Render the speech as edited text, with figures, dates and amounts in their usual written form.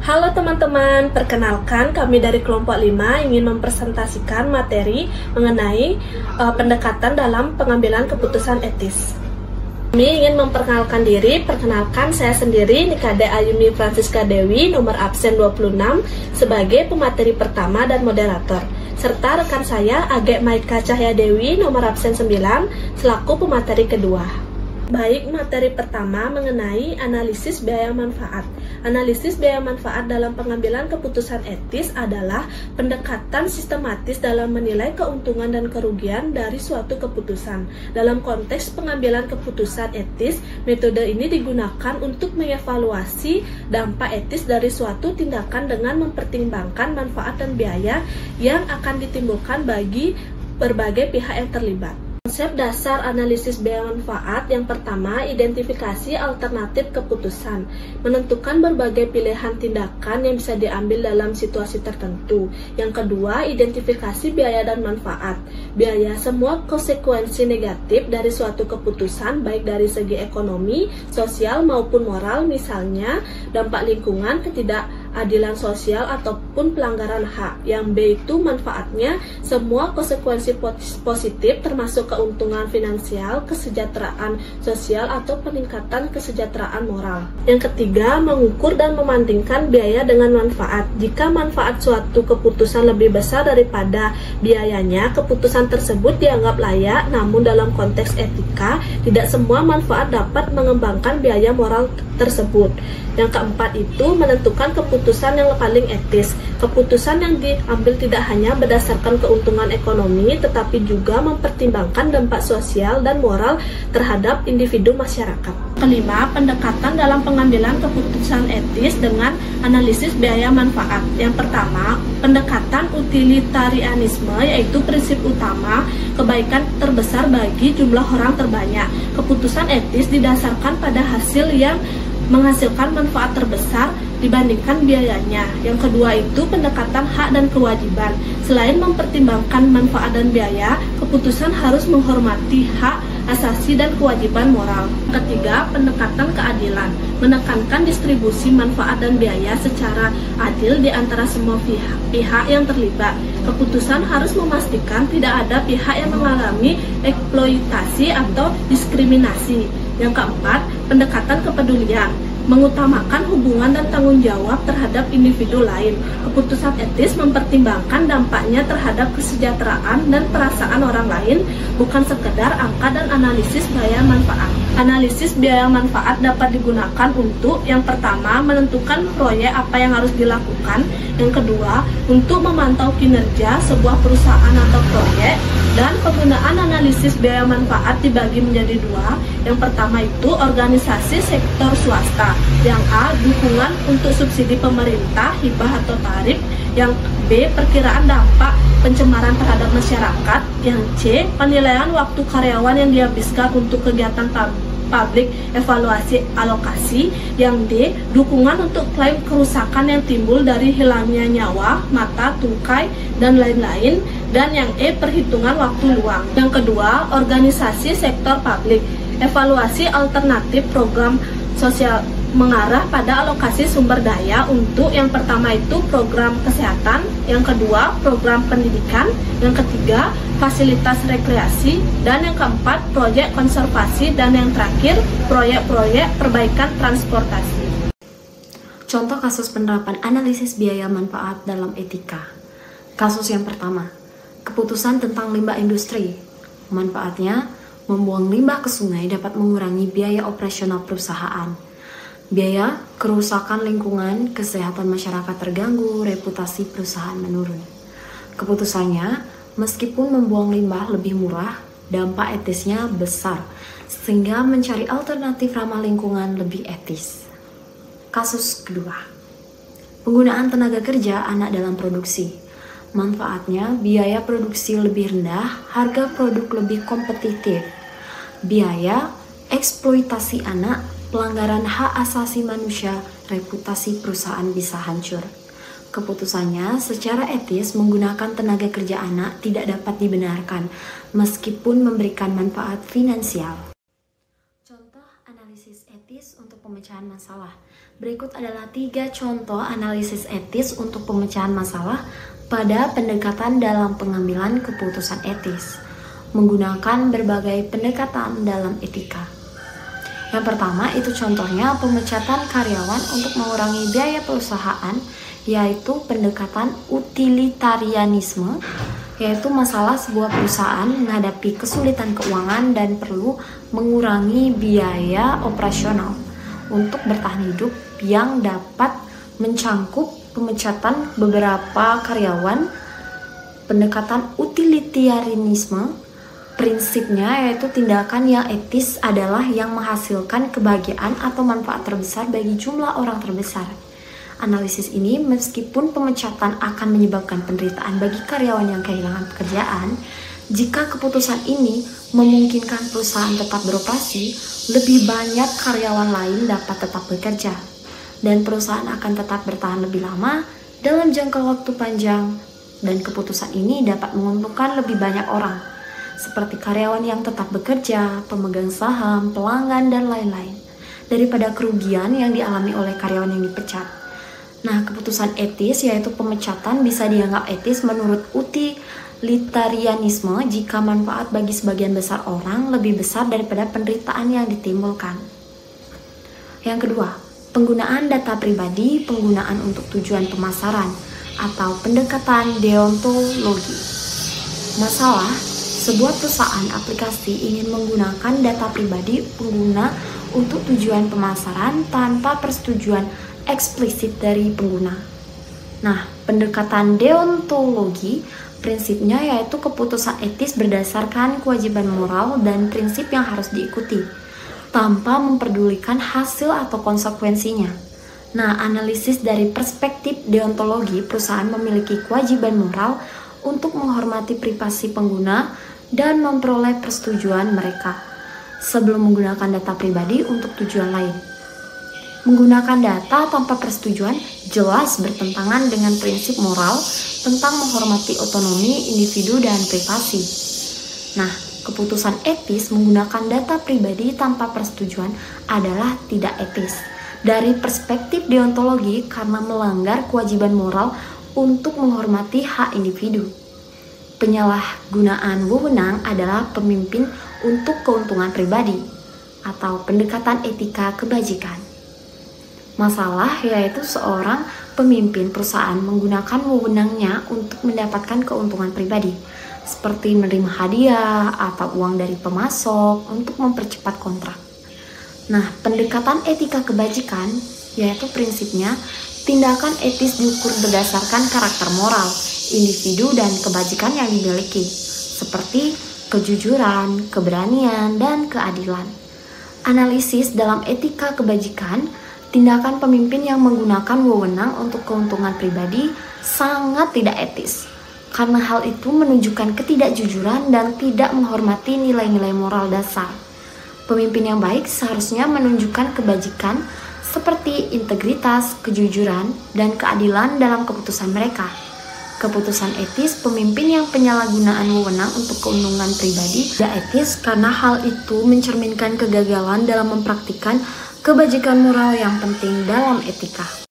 Halo teman-teman, perkenalkan kami dari kelompok 5 ingin mempresentasikan materi mengenai pendekatan dalam pengambilan keputusan etis. Kami ingin memperkenalkan diri. Perkenalkan, saya sendiri Nikade Ayumi Francisca Dewi, nomor absen 26 sebagai pemateri pertama dan moderator, serta rekan saya Age Maika Cahya Dewi, nomor absen 9 selaku pemateri kedua. Baik, materi pertama mengenai analisis biaya manfaat. Analisis biaya manfaat dalam pengambilan keputusan etis adalah pendekatan sistematis dalam menilai keuntungan dan kerugian dari suatu keputusan. Dalam konteks pengambilan keputusan etis, metode ini digunakan untuk mengevaluasi dampak etis dari suatu tindakan dengan mempertimbangkan manfaat dan biaya yang akan ditimbulkan bagi berbagai pihak yang terlibat. Konsep dasar analisis biaya manfaat yang pertama, identifikasi alternatif keputusan, menentukan berbagai pilihan tindakan yang bisa diambil dalam situasi tertentu. Yang kedua, identifikasi biaya dan manfaat. Biaya, semua konsekuensi negatif dari suatu keputusan, baik dari segi ekonomi, sosial maupun moral, misalnya dampak lingkungan, ketidakadilan sosial ataupun pelanggaran hak. Yang B itu manfaatnya, semua konsekuensi positif termasuk keuntungan finansial, kesejahteraan sosial atau peningkatan kesejahteraan moral. Yang ketiga, mengukur dan membandingkan biaya dengan manfaat. Jika manfaat suatu keputusan lebih besar daripada biayanya, keputusan tersebut dianggap layak. Namun dalam konteks etika, tidak semua manfaat dapat mengembangkan biaya moral tersebut. Yang keempat itu menentukan keputusan yang paling etis. Keputusan yang diambil tidak hanya berdasarkan keuntungan ekonomi, tetapi juga mempertimbangkan dampak sosial dan moral terhadap individu masyarakat. Kelima, pendekatan dalam pengambilan keputusan etis dengan analisis biaya manfaat. Yang pertama, pendekatan utilitarianisme, yaitu prinsip utama kebaikan terbesar bagi jumlah orang terbanyak. Keputusan etis didasarkan pada hasil yang menghasilkan manfaat terbesar dibandingkan biayanya. Yang kedua itu pendekatan hak dan kewajiban. Selain mempertimbangkan manfaat dan biaya, keputusan harus menghormati hak asasi dan kewajiban moral. Ketiga, pendekatan keadilan, menekankan distribusi manfaat dan biaya secara adil di antara semua pihak yang terlibat. Keputusan harus memastikan tidak ada pihak yang mengalami eksploitasi atau diskriminasi. Yang keempat, pendekatan kepedulian, mengutamakan hubungan dan tanggung jawab terhadap individu lain. Keputusan etis mempertimbangkan dampaknya terhadap kesejahteraan dan perasaan orang lain, bukan sekedar angka dan analisis biaya manfaat. Analisis biaya manfaat dapat digunakan untuk yang pertama, menentukan proyek apa yang harus dilakukan. Yang kedua, untuk memantau kinerja sebuah perusahaan atau proyek. Dan penggunaan analisis biaya manfaat dibagi menjadi dua. Yang pertama itu organisasi sektor swasta. Yang A, dukungan untuk subsidi pemerintah, hibah atau tarif. Yang B, perkiraan dampak pencemaran terhadap masyarakat. Yang C, penilaian waktu karyawan yang dihabiskan untuk kegiatan publik, evaluasi alokasi. Yang D, dukungan untuk klaim kerusakan yang timbul dari hilangnya nyawa, mata, tungkai, dan lain-lain. Dan yang E, perhitungan waktu luang. Yang kedua, organisasi sektor publik, evaluasi alternatif program sosial mengarah pada alokasi sumber daya untuk yang pertama itu program kesehatan, yang kedua program pendidikan, yang ketiga fasilitas rekreasi, dan yang keempat proyek konservasi, dan yang terakhir proyek-proyek perbaikan transportasi. Contoh kasus penerapan analisis biaya manfaat dalam etika. Kasus yang pertama, keputusan tentang limbah industri. Manfaatnya, membuang limbah ke sungai dapat mengurangi biaya operasional perusahaan. Biaya, kerusakan lingkungan, kesehatan masyarakat terganggu, reputasi perusahaan menurun. Keputusannya, meskipun membuang limbah lebih murah, dampak etisnya besar, sehingga mencari alternatif ramah lingkungan lebih etis. Kasus kedua, penggunaan tenaga kerja anak dalam produksi. Manfaatnya, biaya produksi lebih rendah, harga produk lebih kompetitif. Biaya, eksploitasi anak, pelanggaran hak asasi manusia, reputasi perusahaan bisa hancur. Keputusannya, secara etis menggunakan tenaga kerja anak tidak dapat dibenarkan, meskipun memberikan manfaat finansial. Contoh analisis etis untuk pemecahan masalah. Berikut adalah 3 contoh analisis etis untuk pemecahan masalah pada pendekatan dalam pengambilan keputusan etis, menggunakan berbagai pendekatan dalam etika. Yang pertama itu contohnya pemecatan karyawan untuk mengurangi biaya perusahaan, yaitu pendekatan utilitarianisme, yaitu masalah sebuah perusahaan menghadapi kesulitan keuangan dan perlu mengurangi biaya operasional untuk bertahan hidup yang dapat mencangkup pemecatan beberapa karyawan. Pendekatan utilitarianisme prinsipnya yaitu tindakan yang etis adalah yang menghasilkan kebahagiaan atau manfaat terbesar bagi jumlah orang terbesar. Analisis ini meskipun pemecatan akan menyebabkan penderitaan bagi karyawan yang kehilangan pekerjaan, jika keputusan ini memungkinkan perusahaan tetap beroperasi, lebih banyak karyawan lain dapat tetap bekerja, dan perusahaan akan tetap bertahan lebih lama dalam jangka waktu panjang, dan keputusan ini dapat menguntungkan lebih banyak orang, seperti karyawan yang tetap bekerja, pemegang saham, pelanggan, dan lain-lain, daripada kerugian yang dialami oleh karyawan yang dipecat. Nah, keputusan etis yaitu pemecatan bisa dianggap etis menurut utilitarianisme jika manfaat bagi sebagian besar orang lebih besar daripada penderitaan yang ditimbulkan. Yang kedua, penggunaan data pribadi, penggunaan untuk tujuan pemasaran, atau pendekatan deontologi. Masalah, sebuah perusahaan aplikasi ingin menggunakan data pribadi pengguna untuk tujuan pemasaran tanpa persetujuan eksplisit dari pengguna. Nah, pendekatan deontologi prinsipnya yaitu keputusan etis berdasarkan kewajiban moral dan prinsip yang harus diikuti, tanpa memperdulikan hasil atau konsekuensinya. Nah, analisis dari perspektif deontologi, perusahaan memiliki kewajiban moral untuk menghormati privasi pengguna dan memperoleh persetujuan mereka sebelum menggunakan data pribadi untuk tujuan lain. Menggunakan data tanpa persetujuan jelas bertentangan dengan prinsip moral tentang menghormati otonomi individu dan privasi. Nah, keputusan etis menggunakan data pribadi tanpa persetujuan adalah tidak etis dari perspektif deontologi karena melanggar kewajiban moral untuk menghormati hak individu. Penyalahgunaan wewenang adalah pemimpin untuk keuntungan pribadi atau pendekatan etika kebajikan. Masalah yaitu seorang pemimpin perusahaan menggunakan wewenangnya untuk mendapatkan keuntungan pribadi, seperti menerima hadiah atau uang dari pemasok untuk mempercepat kontrak. Nah, pendekatan etika kebajikan yaitu prinsipnya tindakan etis diukur berdasarkan karakter moral, individu dan kebajikan yang dimiliki, seperti kejujuran, keberanian, dan keadilan. Analisis dalam etika kebajikan, tindakan pemimpin yang menggunakan wewenang untuk keuntungan pribadi sangat tidak etis, karena hal itu menunjukkan ketidakjujuran dan tidak menghormati nilai-nilai moral dasar. Pemimpin yang baik seharusnya menunjukkan kebajikan seperti integritas, kejujuran, dan keadilan dalam keputusan mereka. Keputusan etis pemimpin yang penyalahgunaan wewenang untuk keuntungan pribadi tidak etis karena hal itu mencerminkan kegagalan dalam mempraktikkan kebajikan moral yang penting dalam etika.